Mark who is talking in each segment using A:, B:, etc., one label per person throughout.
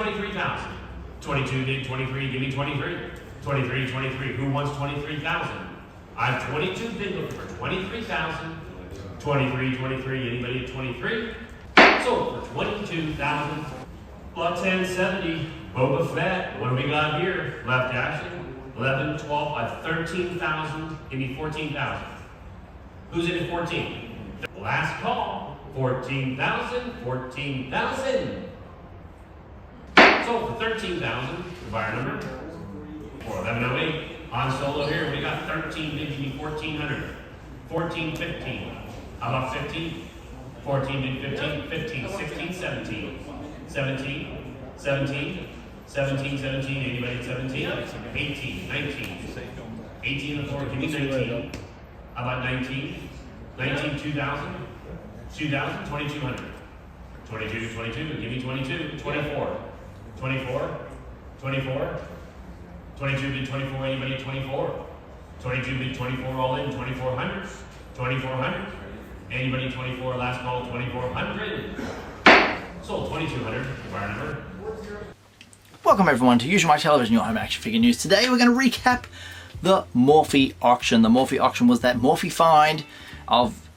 A: 23,000. 22 bid 23, give me 23. 23, 23, who wants 23,000? I have 22 bid looking for 23,000. 23, 23, anybody at 23? Sold for 22,000. Lot 1070, Boba Fett. What do we got here? Left action. 11, 12, I have 13,000. Give me 14,000. Who's in at 14? Last call. 14,000. 14,000. Sold for 13,000. Buyer number 41108. On solo here, we got 13 bid. Give me 1,400. 14, 15. How about 15? 14 bid 15, 15, 16, 17. 17, 17, 17, 17, anybody at 17? 18, 19. 18 on the floor, give me 19. How about 19? 19, 2,000. 2,000, 2,200. 22, 22, give me 22. 24. 24. 24. 22 bid 24, anybody at 24? 22 bid 24, all in, 2,400. 2,400. Anybody 24, last call, 2,400. Sold 2,200, buyer number.
B: Welcome everyone to Usualmike Television, your home action figure news. Today we're going to recap the Morphy auction. The Morphy auction was that Morphy find of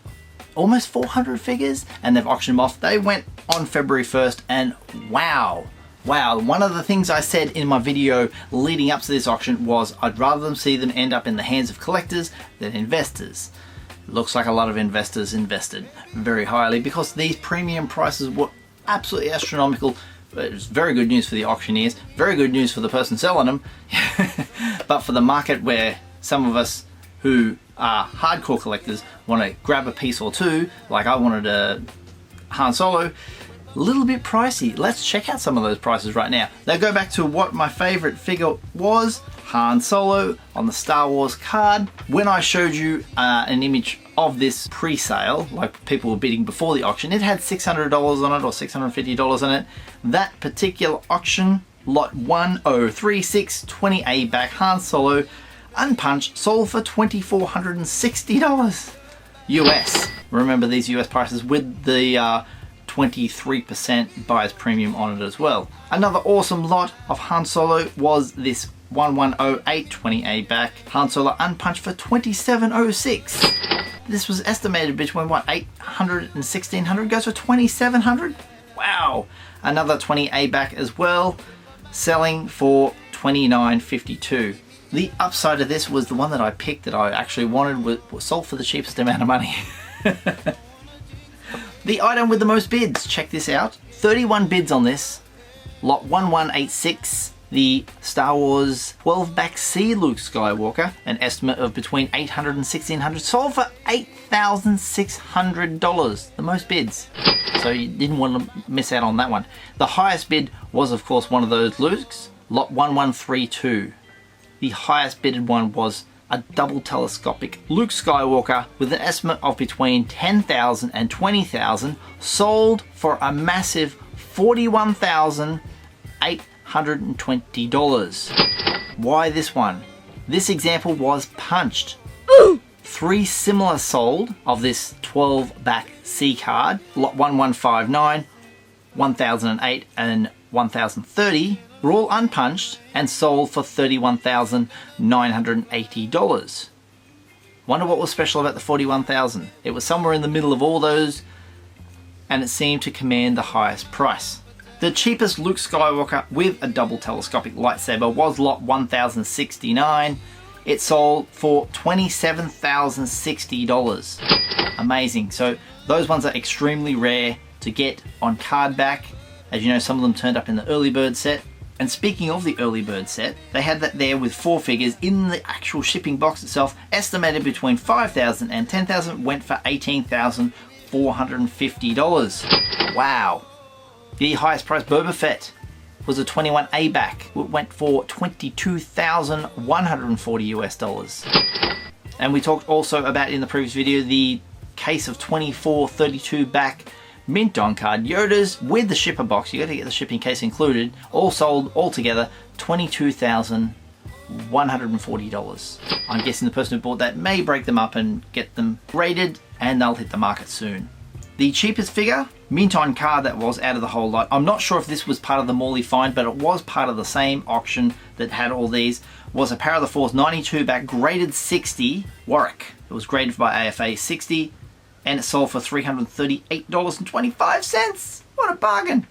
B: almost 400 figures, and they've auctioned them off. They went on February 1st, and wow, one of the things I said in my video leading up to this auction was I'd rather see them end up in the hands of collectors than investors. Looks like a lot of investors invested very highly because these premium prices were absolutely astronomical. It was very good news for the auctioneers, very good news for the person selling them, but for the market where some of us who are hardcore collectors want to grab a piece or two, like I wanted a Han Solo, a little bit pricey. Let's check out some of those prices right now. Now go back to what my favorite figure was, Han Solo on the Star Wars card. When I showed you an image of this pre-sale, like people were bidding before the auction, it had $600 on it or $650 on it. That particular auction, lot 1036, 20A back Han Solo, unpunched, sold for $2,460 US. Remember these US prices with the 23% buyer's premium on it as well. Another awesome lot of Han Solo was this 1108 20A back Han Solo unpunched for $2,706. This was estimated between what, 800 and 1600, goes for 2,700. Wow. Another 20A back as well, selling for $2,952. The upside of this was the one that I picked that I actually wanted was sold for the cheapest amount of money. The item with the most bids, check this out. 31 bids on this. Lot 1186, the Star Wars 12-back C Luke Skywalker, an estimate of between $800 and $1,600, sold for $8,600, the most bids. So you didn't want to miss out on that one. The highest bid was, of course, one of those Lukes, lot 1132. The highest bidded one was a double telescopic Luke Skywalker with an estimate of between $10,000 and $20,000, sold for a massive $41,820. Why this one? This example was punched. 3 similar sold of this 12-back C card, lot 1159, 1008 and 1030, were all unpunched and sold for $31,980. Wonder what was special about the 41,000? It was somewhere in the middle of all those, and it seemed to command the highest price. The cheapest Luke Skywalker with a double telescopic lightsaber was lot 1069. It sold for $27,060. Amazing. So those ones are extremely rare to get on card back. As you know, some of them turned up in the early bird set. And speaking of the early bird set, they had that there with 4 figures in the actual shipping box itself, estimated between $5,000 and $10,000, went for $18,450. Wow. The highest price Boba Fett was a 21A back. It went for $22,140 US. And we talked also about in the previous video the case of 2432 back mint on card Yodas with the shipper box. You got to get the shipping case included. All sold altogether $22,140. I'm guessing the person who bought that may break them up and get them graded, and they'll hit the market soon. The cheapest figure mint on card that was out of the whole lot. I'm not sure if this was part of the Morley find, but it was part of the same auction that had all these. Was a Power of the Force 92 back, graded 60 Warwick. It was graded by AFA 60, and it sold for $338.25. What a bargain.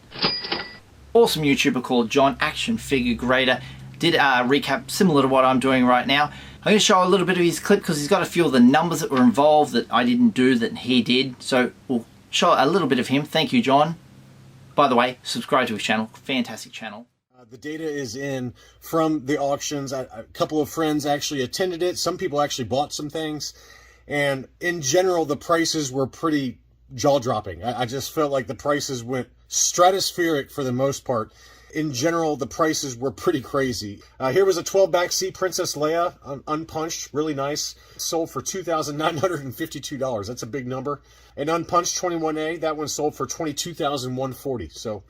B: Awesome YouTuber called John, Action Figure Grader, did a recap similar to what I'm doing right now. I'm going to show a little bit of his clip because he's got a few of the numbers that were involved that I didn't do that he did. So we'll show a little bit of him. Thank you, John. By the way, subscribe to his channel. Fantastic channel.
C: The data is in from the auctions. A couple of friends actually attended it. Some people actually bought some things. And in general, the prices were pretty jaw-dropping. I just felt like the prices went stratospheric for the most part. In general, the prices were pretty crazy. Here was a 12 backseat Princess Leia, unpunched, really nice. Sold for $2,952. That's a big number. An unpunched 21A, that one sold for $22,140. So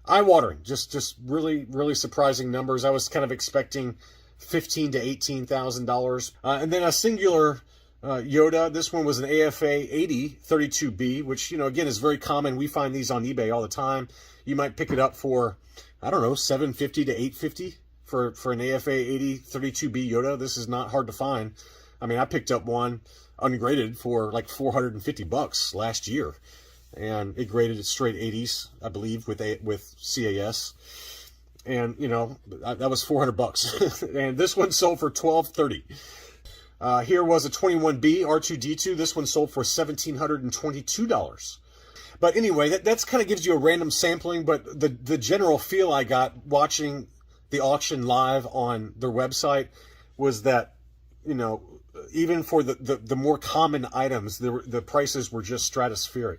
C: eye-watering, just really, really surprising numbers. I was kind of expecting $15,000 to $18,000. And then a singular Yoda. This one was an AFA 80 32B, which, you know, again, is very common. We find these on eBay all the time. You might pick it up for, I don't know, $750 to $850 for an AFA 80 32B Yoda. This is not hard to find. I mean, I picked up one ungraded for like $450 last year, and it graded at straight 80s, I believe, with CAS. And, you know, that was $400. And this one sold for $1,230. Here was a 21B R2D2. This one sold for $1,722. But anyway, that's kind of gives you a random sampling, but the general feel I got watching the auction live on their website was that, you know, even for the more common items, the prices were just stratospheric.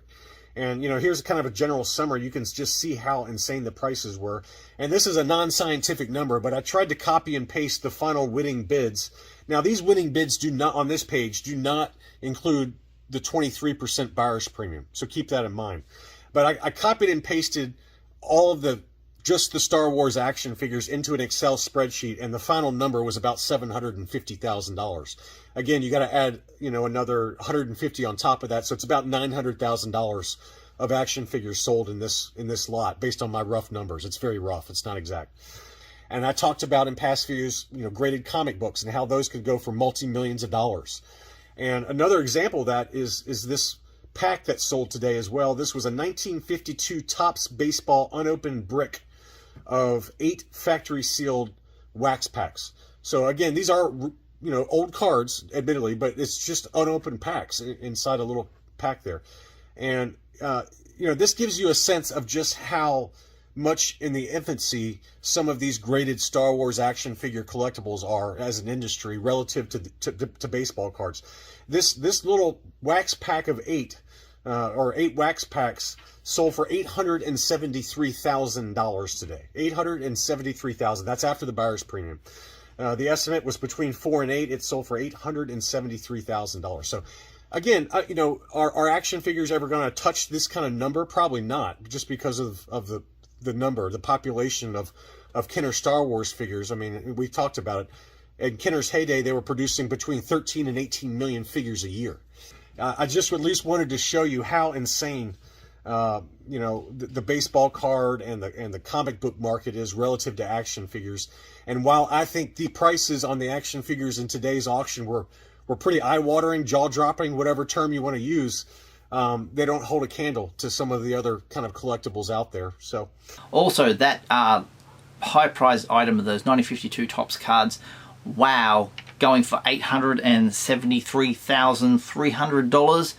C: And, you know, here's kind of a general summary. You can just see how insane the prices were. And this is a non-scientific number, but I tried to copy and paste the final winning bids. Now, these winning bids do not, on this page, do not include the 23% buyer's premium. So keep that in mind. But I copied and pasted all of just the Star Wars action figures into an Excel spreadsheet, and the final number was about $750,000. Again, you got to add, you know, another 150 on top of that, so it's about $900,000 of action figures sold in this lot, based on my rough numbers. It's very rough. It's not exact. And I talked about in past videos, you know, graded comic books and how those could go for multi-millions of dollars. And another example of that is this pack that sold today as well. This was a 1952 Topps baseball unopened brick of 8 factory sealed wax packs. So again, these are, you know, old cards, admittedly, but it's just unopened packs inside a little pack there. And, you know, this gives you a sense of just how much in the infancy some of these graded Star Wars action figure collectibles are as an industry relative to baseball cards. This little wax pack of 8, or 8 wax packs, sold for $873,000 today. $873,000. That's after the buyer's premium. The estimate was between 4 and 8. It sold for $873,000. So, again, you know, are action figures ever going to touch this kind of number? Probably not, just because of the number, the population of Kenner Star Wars figures. I mean, we talked about it. In Kenner's heyday, they were producing between 13 and 18 million figures a year. I just at least wanted to show you how insane, you know, the baseball card and the comic book market is relative to action figures. And while I think the prices on the action figures in today's auction were pretty eye-watering, jaw-dropping, whatever term you want to use, they don't hold a candle to some of the other kind of collectibles out there. So, also that high-priced item of those 1952 Topps cards, wow, going for $873,300.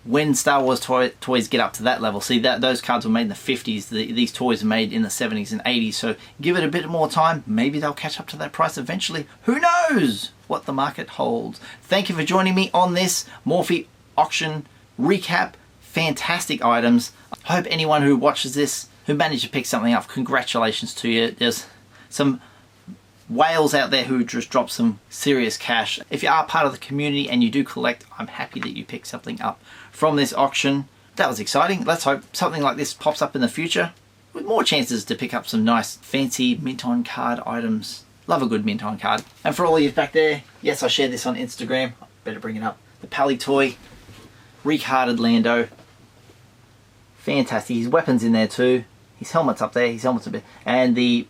C: When Star Wars toys get up to that level, see that those cards were made in the 50s, these toys are made in the 70s and 80s, so give it a bit more time, maybe they'll catch up to that price eventually. Who knows what the market holds? Thank you for joining me on this Morphy auction recap. Fantastic items. I hope anyone who watches this who managed to pick something up, congratulations to you. There's some whales out there who just drop some serious cash. If you are part of the community and you do collect, I'm happy that you picked something up from this auction. That was exciting. Let's hope something like this pops up in the future with more chances to pick up some nice fancy mint on card items. Love a good mint on card. And for all of you back there, yes, I shared this on Instagram. I better bring it up. The Pally toy, recarded Lando.
B: Fantastic. His weapon's in there too. His helmet's up there. His helmet's a bit, and the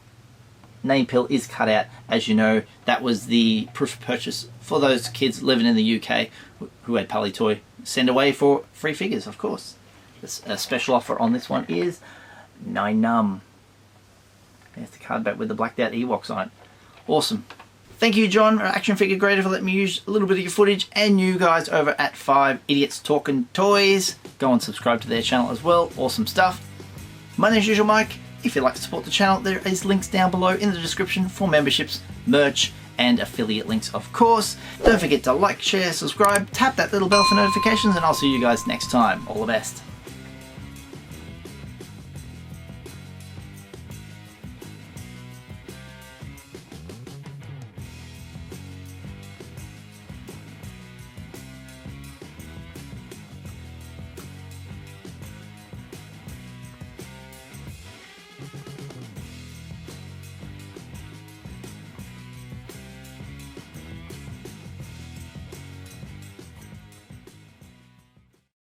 B: name pill is cut out. As you know, that was the proof of purchase for those kids living in the UK who had Pally Toy. Send away for free figures, of course. A special offer on this one is 9 num. There's the card back with the blacked out Ewoks on it. Awesome. Thank you, John, Action Figure Grader, for letting me use a little bit of your footage, and you guys over at 5 Idiots Talking Toys. Go and subscribe to their channel as well. Awesome stuff. My name's Usualmike. If you'd like to support the channel, there is links down below in the description for memberships, merch, and affiliate links, of course. Don't forget to like, share, subscribe, tap that little bell for notifications, and I'll see you guys next time. All the best.